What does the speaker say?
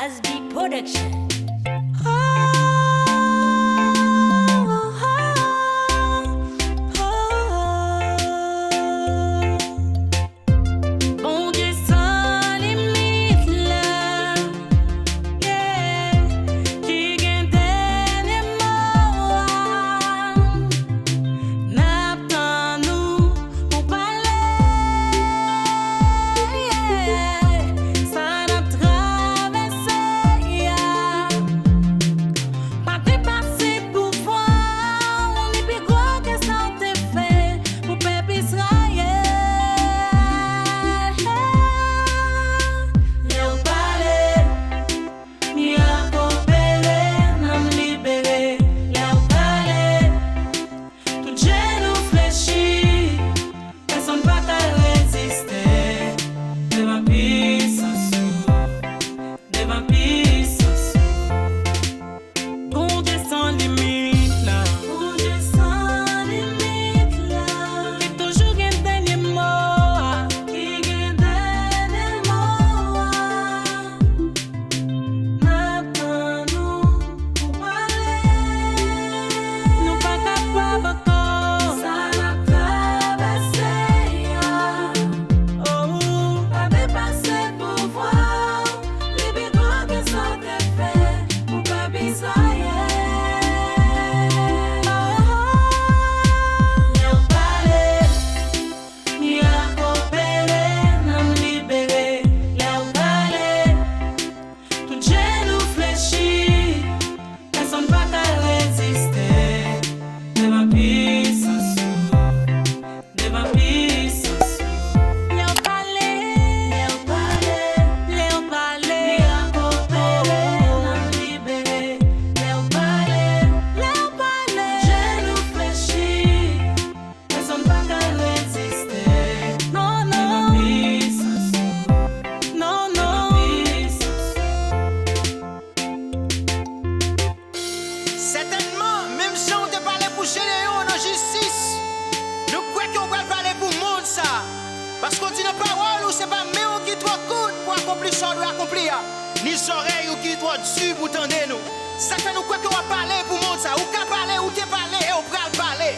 Asby Production. Parce qu'on dit la parole ou c'est pas mais qui trop coûte pour accomplir ce qu'on doit accomplir. Ni oreilles ou qui trop durs pour tendre nous. Ça fait nous quoi qu'on va parler pour monde ça. Ou qu'à parler ou t'es parler et on va parler.